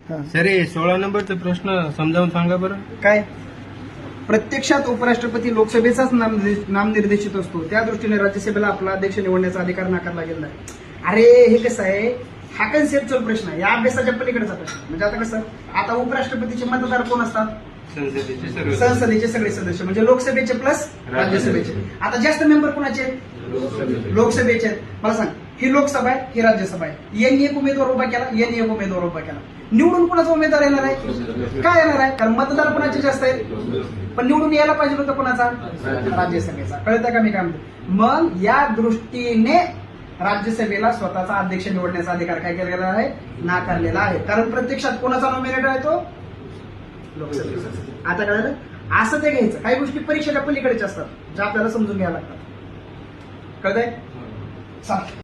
Sir हे 16 नंबरचा प्रश्न समजावून सांगा बरं. काय प्रत्यक्षात उपराष्ट्रपती लोकसभेचाच नामनिर्देशित असतो, त्या दृष्टीने राज्यसभेला आपला अध्यक्ष निवडण्याचा अधिकार नाकारला गेला आहे. अरे हे कसं आहे, हा कन्सेप्च्युअल प्रश्न आहे, या अभ्यासाच्या पलीकडचा प्रश्न. म्हणजे आता कसं, आता उपराष्ट्रपतीचे मतदार कोण असतात? संसदेचे सगळे सदस्य, म्हणजे लोकसभेचे प्लस राज्यसभेचे. आता जास्त मेंबर कोणाचे? लोकसभेचे. मला सांग, ही लोकसभा आहे, ही राज्यसभा आहे. यांनी एक उमेदवार उभा केला, यांनी एक उमेदवार उभा केला. निवडून कोणाचा उमेदवार येणार आहे? काय येणार आहे? कारण मतदार कोणाचे जास्त आहेत, पण निवडून यायला पाहिजे होतं कोणाचा? राज्यसभेचा. कळतं का मी काय म्हणतो? मग या दृष्टीने राज्यसभेला स्वतःचा अध्यक्ष निवडण्याचा अधिकार काय केलेला आहे? नाकारलेला आहे. कारण प्रत्यक्षात कोणाचा नॉमिनेटर आहे तो? लोकसभेचा. आता कळलं? असं ते घ्यायचं. काही गोष्टी परीक्षेच्या पलीकडेच्या असतात, ज्या आपल्याला समजून घ्यायला लागतात. कळतंय? चाल.